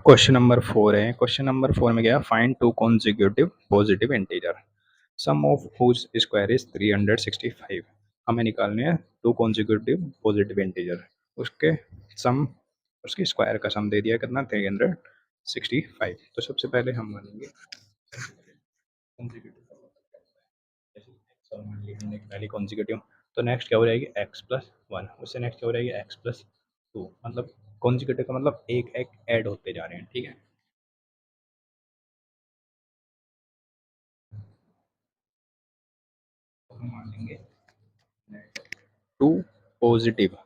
Question number 4 है। Question number 4 में क्या है, find two consecutive positive integer sum of whose square is 365। हमें निकालने हैं टू कॉन्जिक्यूटिव पॉजिटिव इंटीजर, उसके सम, उसकी स्क्वायर का सम दे दिया कितना 365। तो सबसे पहले हम मानेंगे कॉन्जिक्यूटिव का मतलब क्या होता है। जैसे एक्स और मान लिया हमने पहली कॉन्जिक्यूटिव, तो नेक्स्ट क्या हो जाएगी एक्स प्लस वन, उससे नेक्स्ट क्या हो जाएगी एक्स प्लस टू। मतलब कॉन्जिक्यूटिव का मतलब एक एक ऐड होते जा रहे हैं, ठीक है। तो हम मान लेंगे two positive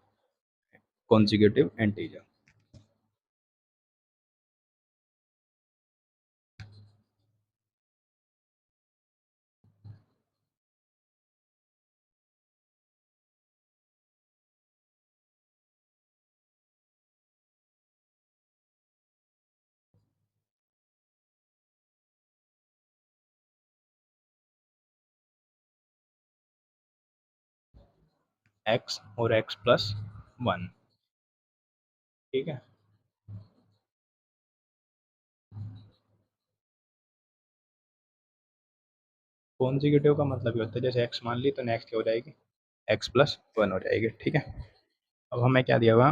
consecutive integer। x और x प्लस वन, ठीक है। कॉन्जिक्यूटिव का मतलब ये होता है जैसे x मान ली तो नेक्स्ट क्या हो जाएगी x प्लस वन हो जाएगी, ठीक है। अब हमें क्या दिया हुआ,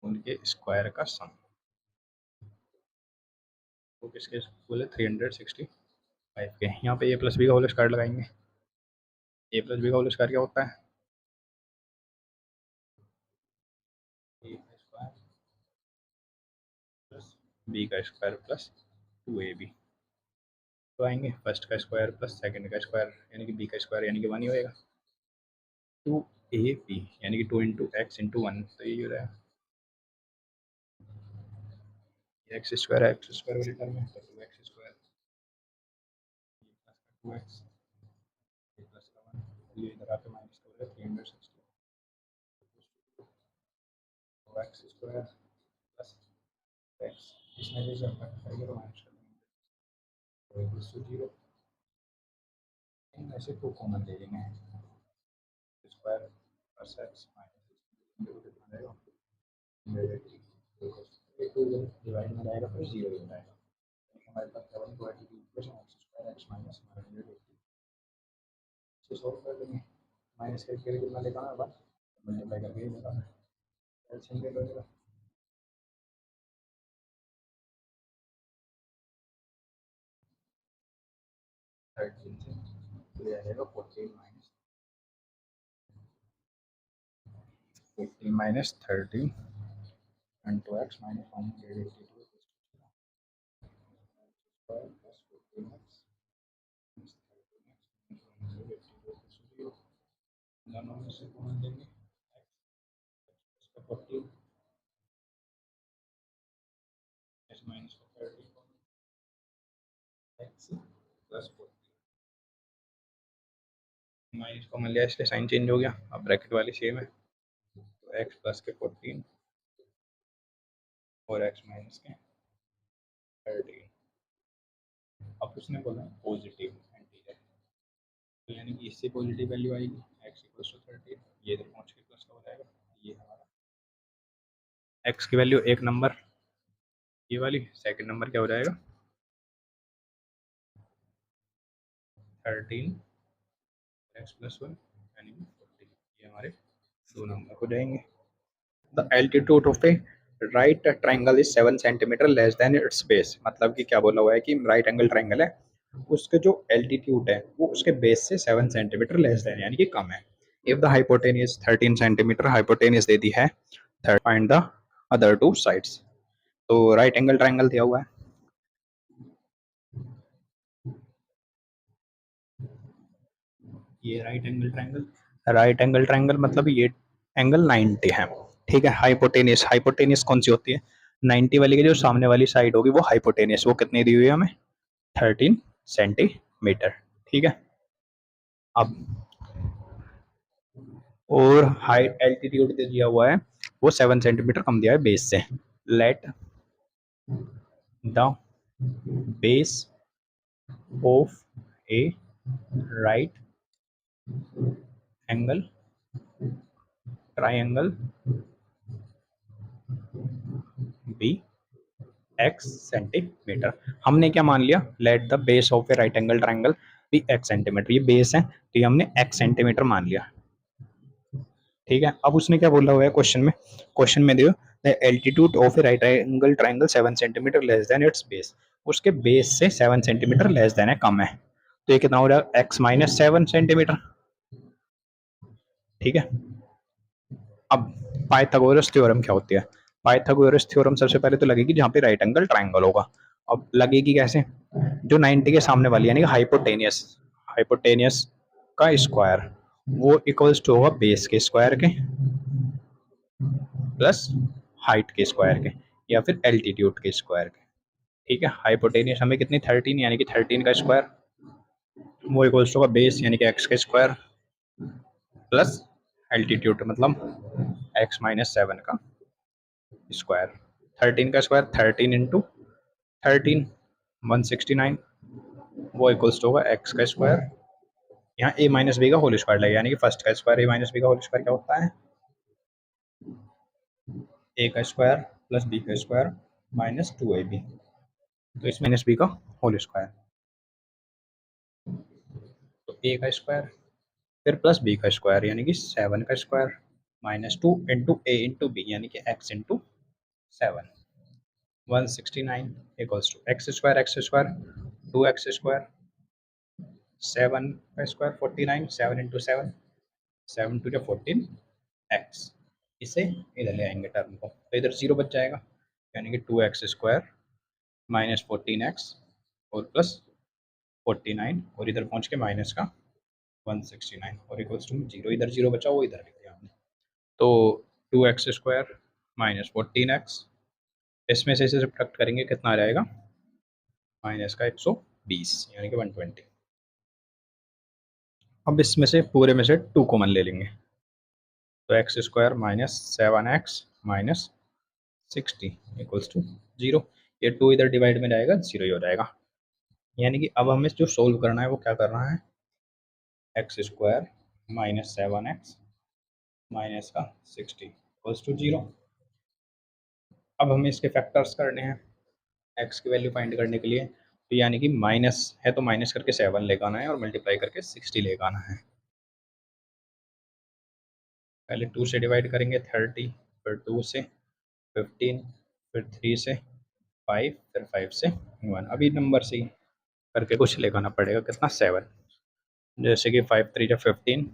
उनके स्क्वायर का सम, वो किसके बोले 365 के। यहाँ पे ए प्लस बी का होल स्क्वायर लगाएंगे। ए प्लस बी का होल स्क्वायर क्या होता है, ए का स्क्वायर प्लस बी का square plus two a b. तो आएंगे फर्स्ट का स्क्वायर प्लस सेकंड का स्क्वायर यानी कि बी का स्क्वायर यानी कि वन ही होएगा। टू ए बी यानी कि two into x into one, तो ये हो रहा है एक्स स्क्वायर वाली टर्म है तो two x square plus two x plus का वन, ये इधर आके माइनस कर रहा है 360 two x square plus x, इसमें से जब कट करेंगे तो माइनस कर देंगे तो इक्वल्स टू जीरो। इनमें से टू कॉमन ले लेंगे, स्क्वायर प्लस एक्स माइनस कितना रहेगा नेगेटिव, टू डिवाइड में रहेगा फिर जीरो हो जाएगा। हमारे पास सेवन को equation x square x minus से सॉल्व कर लेंगे। माइनस करके कितना लेगा हमारे पास, मल्टीप्लाई करके ही लेगा, एलसीएम ले लो। 13 से तो ये आ जाएगा 14 into x minus one plus 14 दोनों में से कॉमन लेंगे x 14 x minus 13 x plus 14 minus common लिया इसलिए साइन चेंज हो गया, अब ब्रैकेट वाली सेम है तो एक्स प्लस के 14 और एक्स माइनस के 13। अब उसने बोला पॉजिटिव इंटीजर, तो यानी कि इससे पॉजिटिव वैल्यू आएगी एक्स इक्वल्स टू 13, ये इधर पहुंच के प्लस का हो जाएगा, ये हमारा एक्स की वैल्यू एक नंबर ये वाली, सेकंड नंबर क्या हो जाएगा 13 एक्स प्लस वन यानी कि 14, ये हमारे दो नंबर हो जाएंगे। The altitude of a right triangle is 7 centimetre less than it's base, मतलब कि क्या बोला हुआ है कि राइट एंगल ट्राइंगल है, उसके जो एल्टीट्यूड है वो उसके बेस से 7 सेंटीमीटर लेस देन यानी कि कम है। If the hypotenuse 13 centimetre, hypotenuse दे दी है, find the other two sides. तो राइट एंगल ट्राइंगल दिया हुआ है, ये राइट एंगल ट्राइंगल मतलब ये एंगल 90 है, ठीक है। हाइपोटेनियस, हाइपोटेनियस कौन सी होती है, 90 वाली की जो सामने वाली साइड होगी वो हाइपोटेनियस, वो कितनी दी हुई है हमें 13 सेंटीमीटर, ठीक है। अब और हाइट एल्टीट्यूड दिया हुआ है वो 7 सेंटीमीटर कम दिया है बेस से। Let the base of a right angle triangle be x centimetre. हमने क्या मान लिया, let the base of a right angle triangle be x centimetre, ये बेस है तो ये हमने x सेंटीमीटर मान लिया। ठीक है, अब उसने क्या बोला हुआ है क्वेश्चन में, क्वेश्चन में देखो the altitude of a right angle triangle 7 centimetre less than it's base, उसके बेस से 7 सेंटीमीटर लेस देन है, कम है। तो ये कितना हो रहा है, x माइनस 7 सेंटीमीटर। ठीक है, अब पाइथागोरस थ्योरम क्या होती है, पाइथागोरस थ्योरम सबसे पहले तो लगेगी जहाँ पे राइट एंगल ट्राइंगल होगा। अब लगेगी कैसे, जो 90 के सामने वाली यानी कि हाइपोटेनियस, हाइपोटेनियस का स्क्वायर वो इक्वल्स टू होगा बेस के स्क्वायर के प्लस हाइट के स्क्वायर के या फिर एल्टीट्यूड के स्क्वायर के। ठीक है, हाइपोटेनियस हमें कितनी 13 यानी कि 13 का स्क्वायर वो इक्वल्स टू होगा बेस यानी कि एक्स का स्क्वायर प्लस एल्टीट्यूड मतलब एक्स माइनस 7 का स्क्वायर। 13 का स्क्वायर 13 इंटू 13 169 वो इक्वल्स टू होगा एक्स का स्क्वायर, यहाँ ए माइनस बी का होल स्क्वायर लगेगा यानी कि फर्स्ट का स्क्वायर ए माइनस बी का होल स्क्वायर क्या होता है, ए का स्क्वायर प्लस बी का स्क्वायर माइनस 2ab, तो इसमें माइनस बी का होल स्क्वायर, तो ए का स्क्वायर फिर प्लस बी का स्क्वायर यानी कि 7 का square minus 2 into a into b यानी कि x into 7 169 equals to x square 2x square 7 का स्क्वायर 49 7 इंटू 7 7 टू 14 एक्स, इसे इधर ले आएंगे टर्म को तो इधर जीरो बच जाएगा यानी कि 2x स्क्वायर माइनस 14x और प्लस 49 और इधर पहुंच के माइनस का 169 और इक्वल्स टू जीरो, इधर जीरो बचा वो इधर लिख दिया हमने। तो 2x स्क्वायर माइनस 14x, इसमें से इसे सब्ट्रैक्ट करेंगे कितना आ जाएगा, माइनस का 120 यानी कि 120। अब इसमें से पूरे में से 2 कॉमन ले लेंगे तो x square minus 7x minus 60 equals to zero, ये 2 इधर डिवाइड में जाएगा जीरो ही हो जाएगा। यानी कि अब हमें जो सोल्व करना है वो क्या करना है, x square minus 7x minus का 60 इक्वल्स टू जीरो। अब हमें इसके फैक्टर्स करने हैं एक्स की वैल्यू फाइंड करने के लिए, तो यानी कि माइनस है तो माइनस करके 7 लेकर आना है और मल्टीप्लाई करके 60 लेकर आना है। पहले 2 से डिवाइड करेंगे 30, फिर 2 से 15, फिर 3 से 5, फिर 5 से 1, अभी नंबर से ही करके कुछ लेकर पड़ेगा कितना 7, जैसे कि 5 3 जा 15,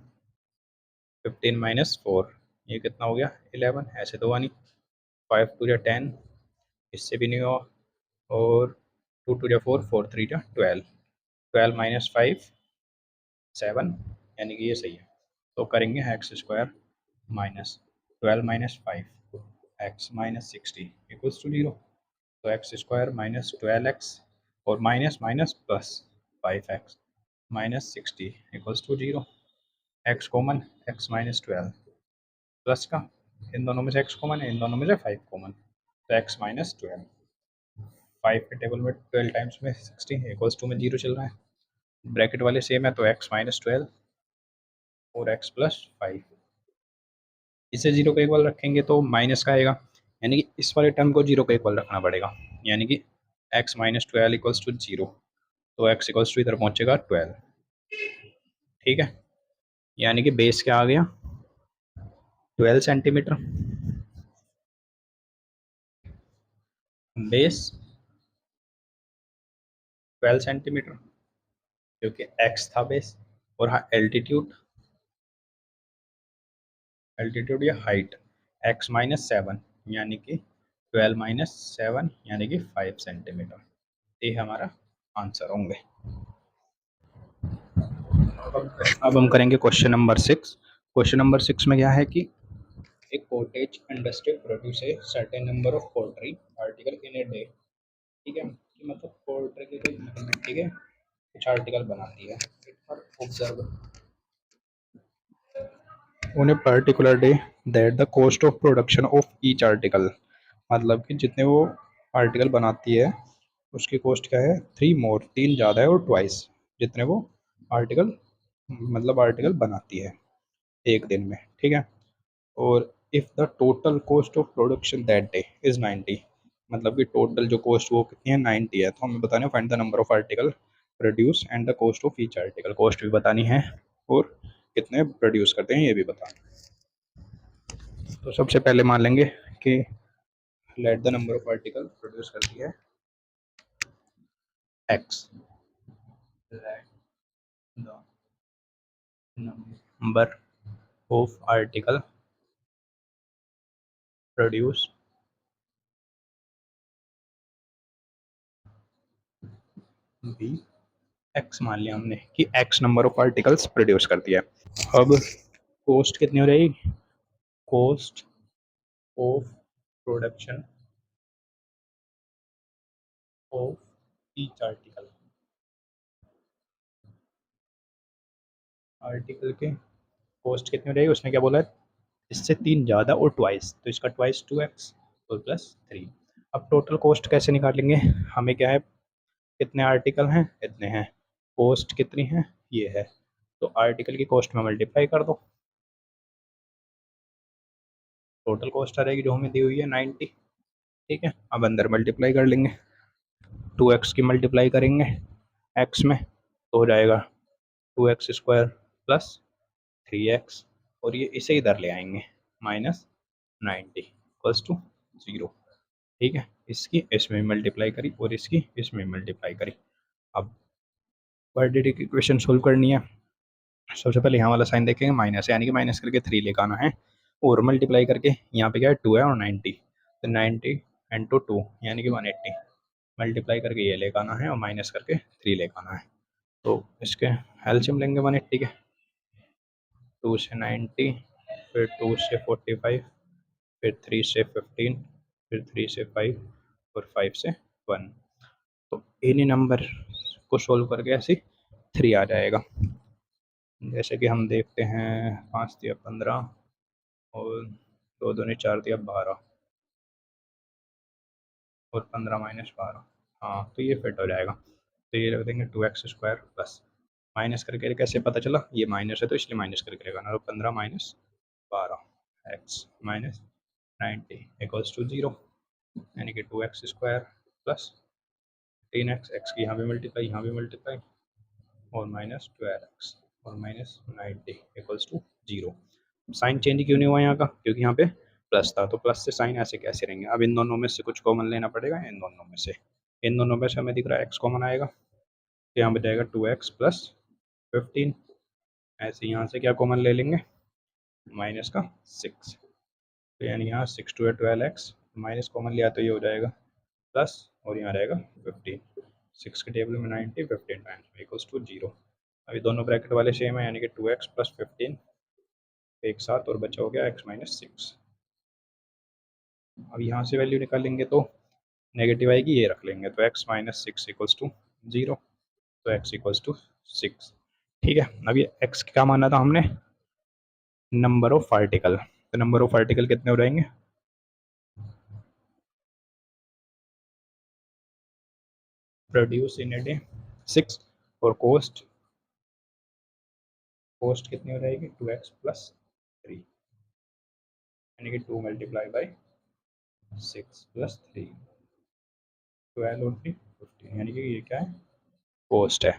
15 माइनस 4 ये कितना हो गया 11, ऐसे तो हुआ नहीं, 5 2 जा 10 इससे भी नहीं हुआ, और 2 2 जा 4 4 3 जा 12, 12 माइनस 5 7 यानी कि ये सही है। तो करेंगे x square minus 12 minus 5 x minus 60 equals to zero, तो एक्स स्क्वायर माइनस 12x और minus minus plus 5x minus 60 equals to zero, x common x minus 12 plus का इन दोनों में से x कॉमन है, इन दोनों में से 5 कॉमन, तो x माइनस 12 5 के टेबल में 12 टाइम्स में 60 इक्वल्स टू में जीरो चल रहा है, ब्रैकेट वाले सेम है तो x माइनस 12 और x प्लस 5, इसे जीरो का इक्वल रखेंगे तो माइनस का आएगा यानी कि इस वाले टर्म को जीरो का इक्वल रखना पड़ेगा यानी कि x minus 12 equals to zero, तो x इक्वल्स टू इधर पहुंचेगा 12। ठीक है, यानी कि बेस क्या आ गया 12 सेंटीमीटर, बेस 12 सेंटीमीटर क्योंकि x था बेस, और हाँ एल्टीट्यूड, एल्टीट्यूड या हाइट x माइनस 7 यानी कि 12 माइनस 7 यानी कि 5 सेंटीमीटर, ये हमारा आंसर होंगे। अब हम करेंगे क्वेश्चन नंबर 6। क्वेश्चन नंबर 6 में क्या है कि एक cottage industry produce a certain number of poultry article in a day. ठीक है, कि मतलब पोल्ट्री की कोई मिट्टी के कुछ आर्टिकल बनाती है observe on a particular day that the cost of production of each article, मतलब कि जितने वो आर्टिकल बनाती है उसकी कॉस्ट क्या है 3 मोर, 3 ज़्यादा है और ट्वाइस जितने वो आर्टिकल मतलब आर्टिकल बनाती है एक दिन में। ठीक है, और if the total cost of production that day is 90, मतलब कि टोटल जो कॉस्ट वो कितनी है 90 है। तो हमें बताना है find the number of article produce and the cost of each article. Cost भी बतानी है और कितने प्रोड्यूस करते हैं ये भी बताना। तो सबसे पहले मान लेंगे कि let the number of article produce करती है x, let the number of article produce भी एक्स मान लिया हमने कि x number of articles produce करती है। अब कॉस्ट कितनी हो जाएगी, cost of production of each article, article के कॉस्ट कितनी हो जाएगी, उसने क्या बोला है इससे 3 ज़्यादा और ट्वाइस, तो इसका ट्वाइस 2x और प्लस 3। अब टोटल कॉस्ट कैसे निकालेंगे, हमें क्या है कितने आर्टिकल हैं इतने हैं, कॉस्ट कितनी है ये है, तो आर्टिकल की कॉस्ट में मल्टीप्लाई कर दो, टोटल कॉस्ट आ रहेगी जो हमें दी हुई है 90। ठीक है, अब अंदर मल्टीप्लाई कर लेंगे, 2x की मल्टीप्लाई करेंगे x में तो हो जाएगा 2x² प्लस 3x, और ये इसे इधर ले आएंगे माइनस 90 इक्वल्स टू 0। ठीक है, इसकी इसमें मल्टीप्लाई करी और इसकी इसमें मल्टीप्लाई करी। अब क्वाड्रेटिक इक्वेशन सोल्व करनी है। सबसे पहले यहाँ वाला साइन देखेंगे माइनस, यानी कि माइनस करके 3 लेकर आना है, और मल्टीप्लाई करके यहाँ पे क्या है 2 है और 90, तो 90 इंटू 2 यानी कि 180, मल्टीप्लाई करके ये लेकर आना है और माइनस करके 3 लेकर आना है। तो इसके एलसीएम लेंगे 180 के, 2 से 90, फिर 2 से 45, फिर 3 से 15, फिर 3 से 5 और 5 से 1। तो इन्हीं नंबर को सोल्व करके ऐसे 3 आ जाएगा। जैसे कि हम देखते हैं 5 दिया 15 और 2 दूनी 4 दिया 12 और 15 माइनस 12, हाँ तो ये फिट हो जाएगा। तो ये रख देंगे 2x² प्लस, माइनस करके कैसे पता चला, ये माइनस है तो इसलिए माइनस करके लगाना, तो 15 minus 12 x minus 90 equals to 0, यानी कि 2x² प्लस 3x, एक्स की यहाँ भी मल्टीप्लाई यहाँ भी मल्टीप्लाई, और माइनस 12x और minus 90 equals to 0। Sign change क्यों नहीं हुआ यहाँ का, क्योंकि यहाँ पे प्लस था, तो प्लस से साइन ऐसे कैसे रहेंगे। अब इन दोनों में से कुछ कॉमन लेना पड़ेगा, इन दोनों में से, इन दोनों में से हमें दिख रहा है एक्स कॉमन आएगा, तो यहाँ बच जाएगा 2x प्लस 15। ऐसे यहाँ से क्या कॉमन ले लेंगे, माइनस का 6, तो यानी यहाँ 6 2 12x, माइनस कॉमन लिया तो ये हो जाएगा प्लस, और यहाँ रहेगा 15, 6 के टेबल में 90, 15 टाइम्स इक्वल्स टू 0। अभी दोनों ब्रैकेट वाले सेम है, यानी कि 2x प्लस 15 एक साथ, और बचा हो गया x माइनस 6। अब यहाँ से वैल्यू निकालेंगे तो नेगेटिव आएगी, ये रख लेंगे, तो x माइनस 6 इक्वल्स टू 0, तो x इक्वल्स टू 6। ठीक है, अब ये x क्या माना था हमने, नंबर ऑफ आर्टिकल, तो नंबर ऑफ आर्टिकल कितने हो जाएंगे, प्रोड्यूस इन ए डे 6, और कॉस्ट, कॉस्ट कितनी हो जाएगी 2x प्लस 3, यानी कि 2 मल्टीप्लाई बाई 6 प्लस 3, 12 और 3 15, यानी कि ये क्या है कॉस्ट है।